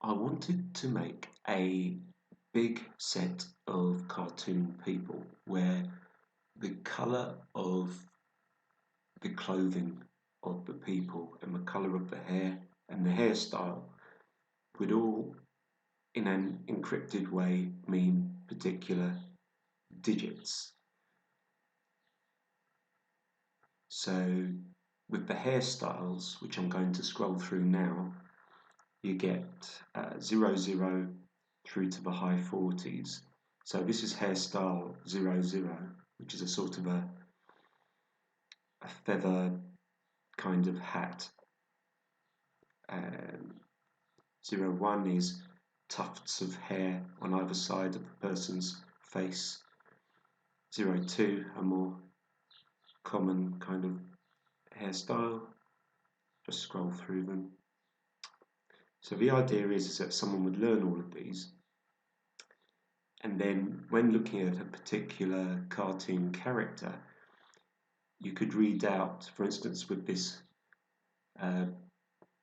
I wanted to make a big set of cartoon people where the colour of the clothing of the people and the colour of the hair and the hairstyle would all, in an encrypted way, mean particular digits. So with the hairstyles, which I'm going to scroll through now, you get 00 through to the high 40s. So this is hairstyle 00, which is a sort of a feather kind of hat. 01 is tufts of hair on either side of the person's face. 02, a more common kind of hairstyle. Just scroll through them. So the idea is that someone would learn all of these, and then when looking at a particular cartoon character, you could read out, for instance, with this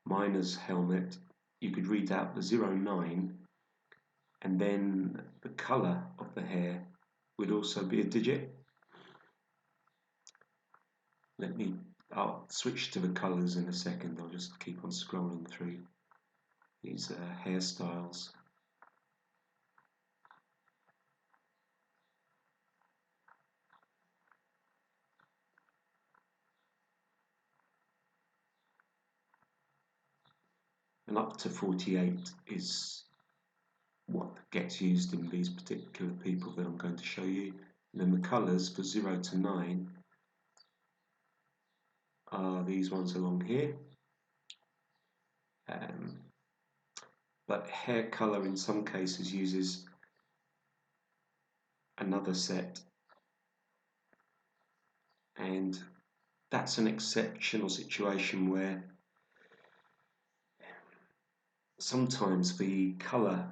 miner's helmet, you could read out the 09, and then the colour of the hair would also be a digit. I'll switch to the colours in a second. I'll just keep on scrolling through these hairstyles. And up to 48 is what gets used in these particular people that I'm going to show you. And then the colours for 0 to 9 are these ones along here. But hair colour in some cases uses another set, and that's an exceptional situation where sometimes the colour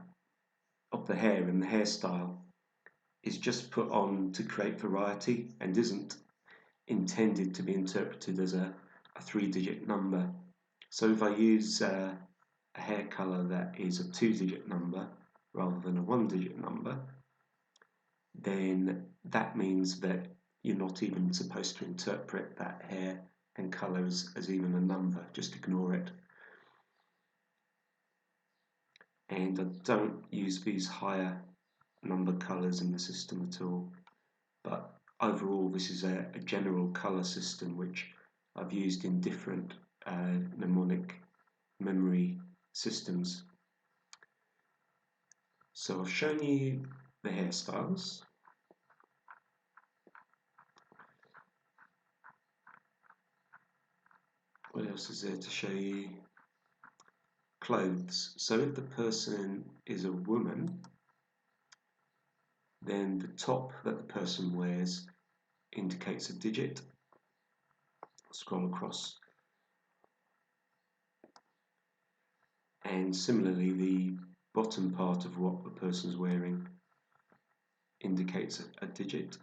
of the hair and the hairstyle is just put on to create variety and isn't intended to be interpreted as a 3-digit number. So if I use a hair colour that is a 2-digit number rather than a 1-digit number, then that means that you're not even supposed to interpret that hair and colour as even a number, just ignore it. And I don't use these higher number colours in the system at all, but overall this is a general colour system which I've used in different mnemonic memory systems. So I've shown you the hairstyles. What else is there to show you? Clothes. So if the person is a woman, then the top that the person wears indicates a digit. Scroll across. And similarly, the bottom part of what the person's wearing indicates a digit.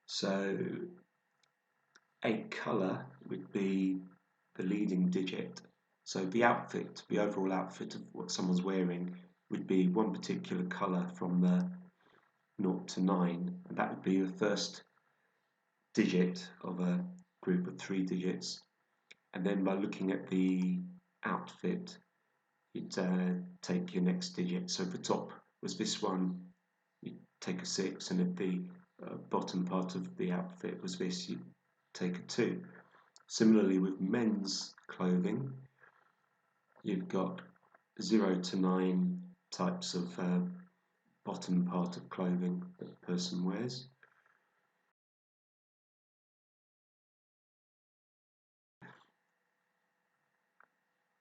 So a colour would be the leading digit. So the outfit, the overall outfit of what someone's wearing would be one particular colour from the 0 to 9, and that would be the first digit of a group of 3 digits. And then by looking at the outfit, you'd take your next digit. So if the top was this one, you'd take a 6, and if the bottom part of the outfit was this, you'd take a 2. Similarly with men's clothing, you've got 0 to 9 types of bottom part of clothing that the person wears.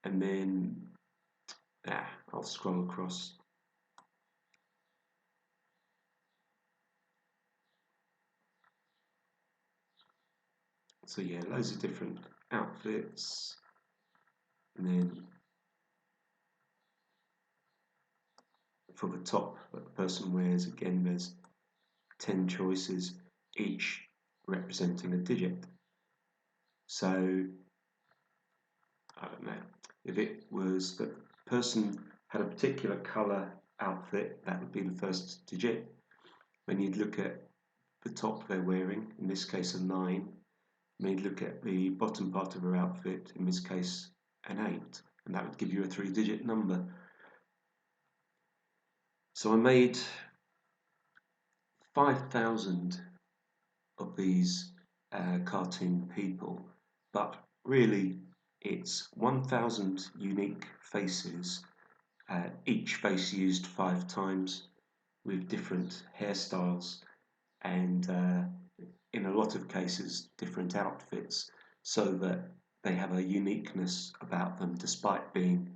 And then, I'll scroll across. So yeah, loads of different outfits. And then for the top that the person wears, again, there's 10 choices, each representing a digit. So, I don't know, if it was the person had a particular colour outfit, that would be the first digit. When you'd look at the top they're wearing, in this case a 9, and you'd look at the bottom part of her outfit, in this case an 8, and that would give you a 3-digit number. So I made 5,000 of these cartoon people, but really it's 1,000 unique faces, each face used 5 times with different hairstyles and in a lot of cases different outfits, so that they have a uniqueness about them despite being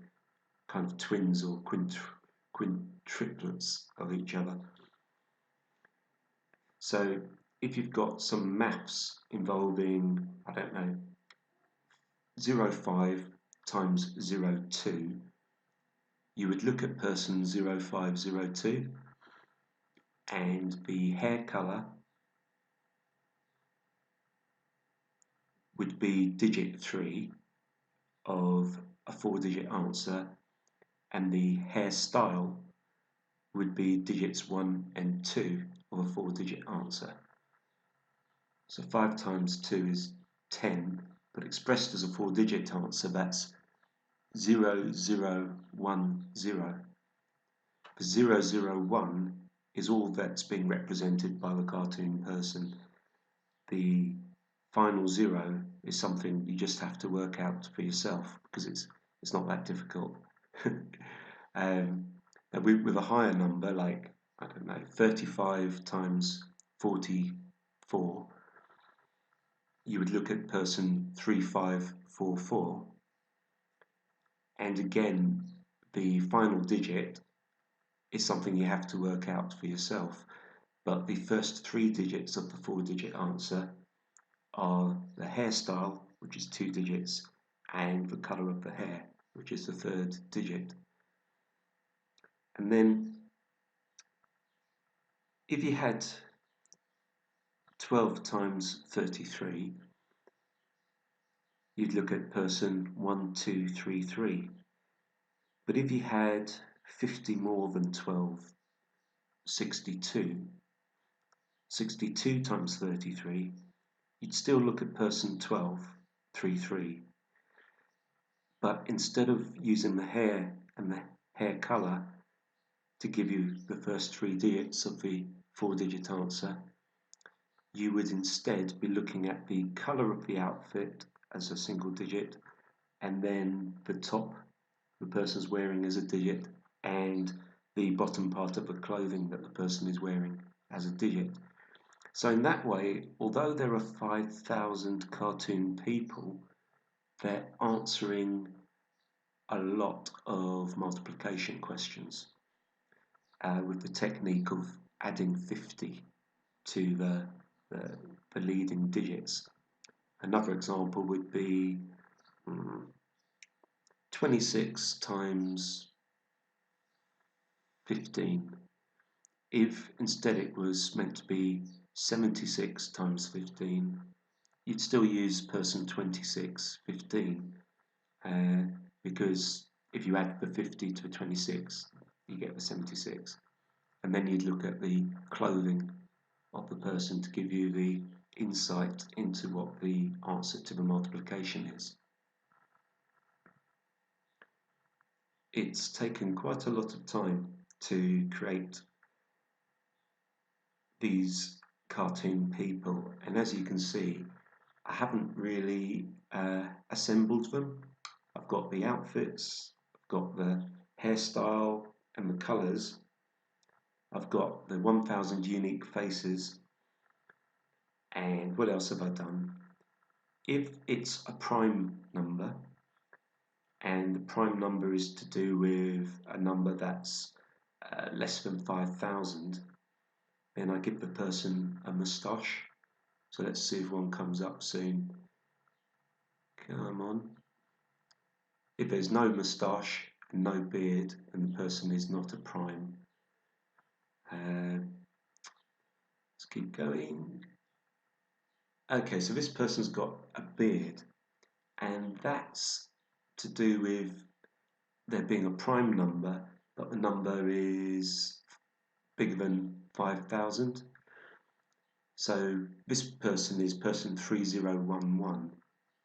kind of twins or quintuplets of each other. So if you've got some maths involving, I don't know, 0.5 times 0.2, you would look at person 0502 and the hair colour would be digit 3 of a 4-digit answer, and the hairstyle would be digits 1 and 2 of a 4-digit answer. So 5 times 2 is 10, but expressed as a 4-digit answer, that's 0010. The 001 is all that's being represented by the cartoon person. The final 0 is something you just have to work out for yourself, because it's not that difficult. With a higher number, like, I don't know, 35 times 44, you would look at person 3544, and again the final digit is something you have to work out for yourself, but the first 3 digits of the 4-digit answer are the hairstyle, which is 2 digits, and the colour of the hair, which is the 3rd digit. And then if you had 12 times 33, you'd look at person 1233. But if you had 50 more than 12, 62, 62 times 33, you'd still look at person 1233. But instead of using the hair and the hair colour to give you the first 3 digits of the 4-digit answer, you would instead be looking at the colour of the outfit as a single digit, and then the top the person's wearing as a digit, and the bottom part of the clothing that the person is wearing as a digit. So in that way, although there are 5,000 cartoon people, they're answering a lot of multiplication questions with the technique of adding 50 to the leading digits. Another example would be 26 times 15. If instead it was meant to be 76 times 15, you'd still use person 2615, because if you add the 50 to the 26, you get the 76. And then you'd look at the clothing of the person to give you the insight into what the answer to the multiplication is. It's taken quite a lot of time to create these cartoon people, and as you can see, I haven't really assembled them. I've got the outfits, I've got the hairstyle and the colours, I've got the 1,000 unique faces, and what else have I done? If it's a prime number, and the prime number is to do with a number that's less than 5,000, then I give the person a moustache. So let's see if one comes up soon. Come on. If there's no moustache and no beard, and the person is not a prime. Let's keep going. Okay, so this person's got a beard, and that's to do with there being a prime number, but the number is bigger than 5,000. So this person is person 3011.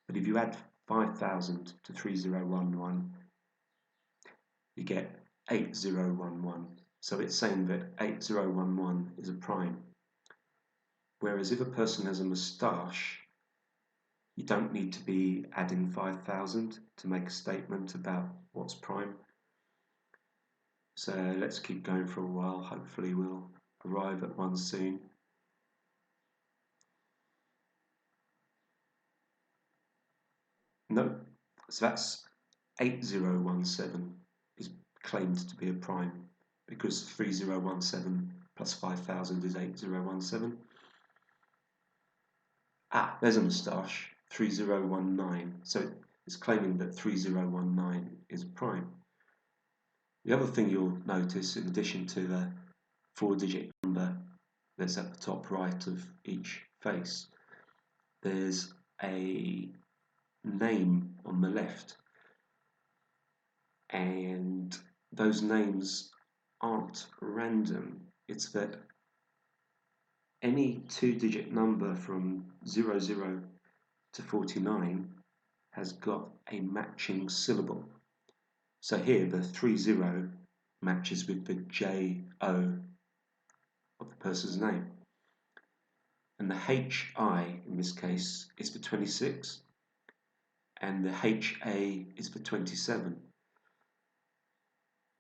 But if you add 5,000 to 3011, you get 8011. So it's saying that 8011 is a prime. Whereas if a person has a moustache, you don't need to be adding 5,000 to make a statement about what's prime. So let's keep going for a while. Hopefully we'll arrive at one soon. No, so that's 8017 is claimed to be a prime because 3017 plus 5,000 is 8017. Ah, there's a moustache, 3019. So it's claiming that 3019 is a prime. The other thing you'll notice, in addition to the 4-digit number that's at the top right of each face, there's a name on the left, and those names aren't random. It's that any 2-digit number from 00 to 49 has got a matching syllable. So here the 30 matches with the JO of the person's name. And the HI in this case is for 26, and the HA is for 27,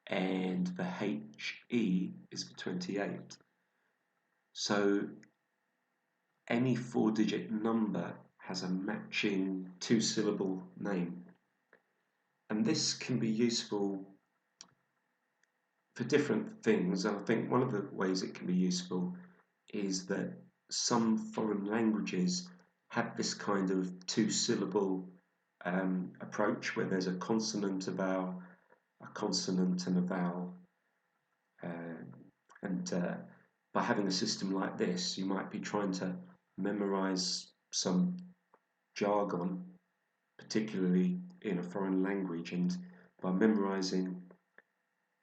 and the HE is for 28. So any 4-digit number has a matching 2-syllable name. And this can be useful for different things. And I think one of the ways it can be useful is that some foreign languages have this kind of 2-syllable approach where there's a consonant, a vowel, a consonant and a vowel. By having a system like this, you might be trying to memorize some jargon, particularly in a foreign language, and by memorizing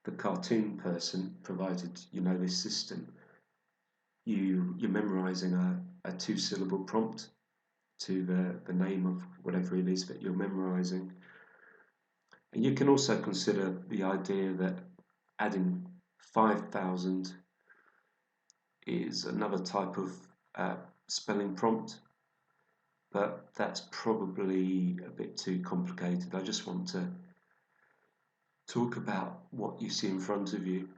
the cartoon person, provided you know this system, you're memorizing a 2-syllable prompt to the name of whatever it is that you're memorizing. And you can also consider the idea that adding 5,000 is another type of spelling prompt, but that's probably a bit too complicated. I just want to talk about what you see in front of you.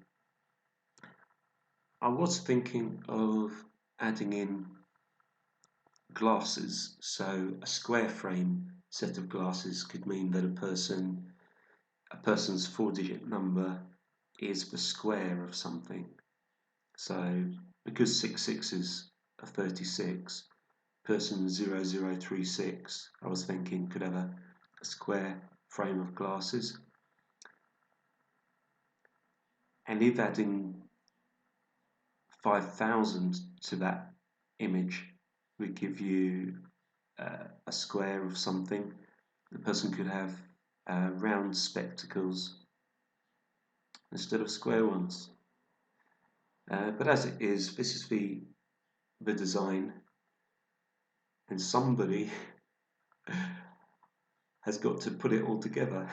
I was thinking of adding in glasses, so a square frame set of glasses could mean that a person's 4-digit number is the square of something. So because 6/6s are 36, person 0036, I was thinking, could have a square frame of glasses. And if adding 5,000 to that image would give you a square of something, the person could have round spectacles instead of square ones. But as it is, this is the design, and somebody has got to put it all together.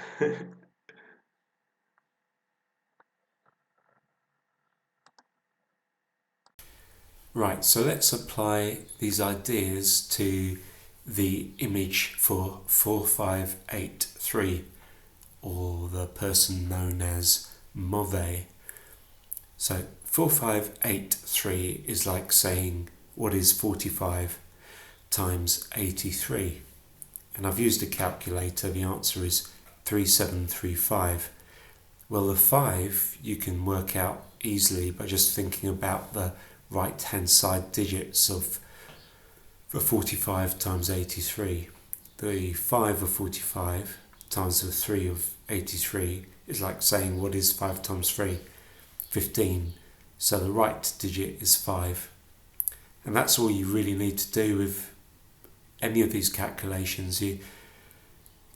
Right, so let's apply these ideas to the image for 4583, or the person known as Mauvais. So 4583 is like saying, what is 45 times 83? And I've used a calculator. The answer is 3735. Well, the 5 you can work out easily by just thinking about the right hand side digits of the 45 times 83. The 5 of 45 times the 3 of 83 is like saying, what is 5 times 3? 15. So the right digit is 5. And that's all you really need to do with any of these calculations, you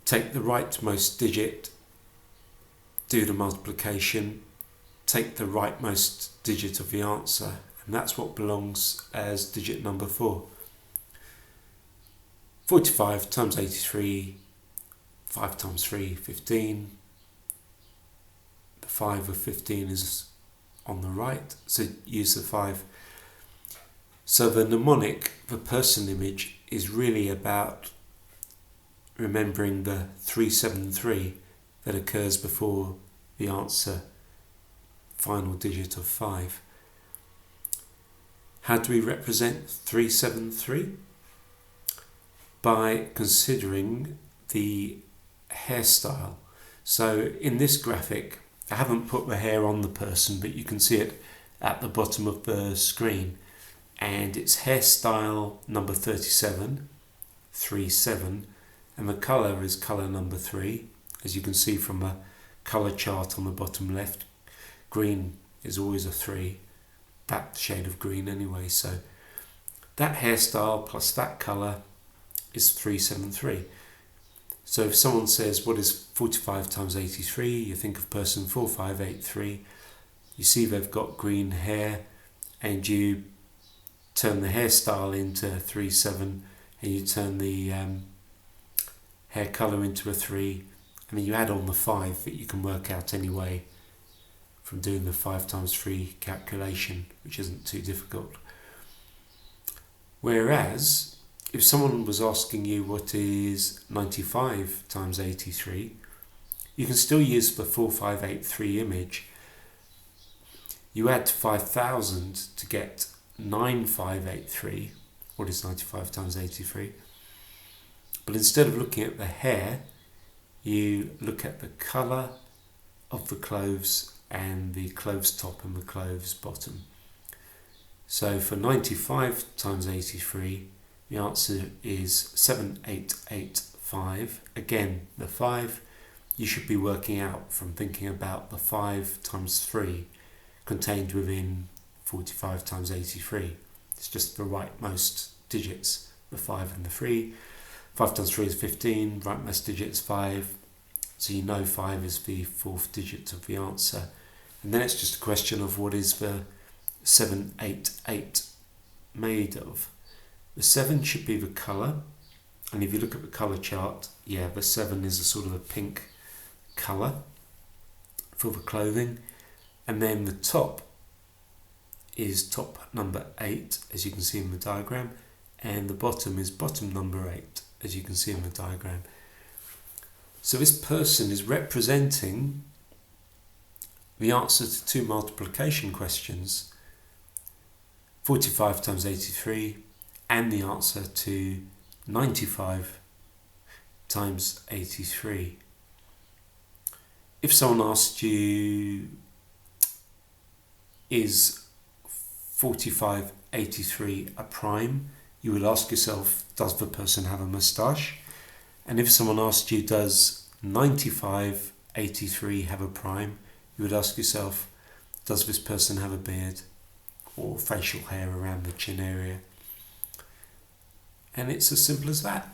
take the rightmost digit, do the multiplication, take the rightmost digit of the answer, and that's what belongs as digit number 4. 45 times 83, 5 times 3, 15. The 5 of 15 is on the right, so use the 5. So the mnemonic, the person image, is really about remembering the 373 that occurs before the answer, final digit of 5. How do we represent 373? By considering the hairstyle. So in this graphic, I haven't put the hair on the person, but you can see it at the bottom of the screen. And it's hairstyle number 37, 37, and the colour is colour number 3. As you can see from the colour chart on the bottom left, green is always a 3, that shade of green anyway. So that hairstyle plus that colour is 373. So if someone says, what is 45 times 83? You think of person 4583. You see they've got green hair, and you turn the hairstyle into 37, and you turn the hair colour into a 3, and then you add on the 5 that you can work out anyway from doing the 5 times 3 calculation, which isn't too difficult. Whereas if someone was asking you what is 95 times 83, you can still use the 4583 image. You add 5,000 to get 9583. What is 95 times 83? But instead of looking at the hair, you look at the colour of the clothes and the clothes top and the clothes bottom. So for 95 times 83, the answer is 7885. Again, the 5 you should be working out from thinking about the 5 times 3 contained within 45 times 83. It's just the rightmost digits, the 5 and the 3. 5 times 3 is 15, rightmost digit is 5. So you know 5 is the 4th digit of the answer. And then it's just a question of what is the 788 made of. The 7 should be the colour, and if you look at the colour chart, yeah, the 7 is a sort of a pink colour for the clothing, and then the top is top number 8, as you can see in the diagram, and the bottom is bottom number 8, as you can see in the diagram. So this person is representing the answer to 2 multiplication questions, 45 times 83, and the answer to 95 times 83. If someone asked you, is 4583 a prime? You would ask yourself, does the person have a moustache? And if someone asked you, does 9583 have a prime? You would ask yourself, does this person have a beard or facial hair around the chin area? And it's as simple as that.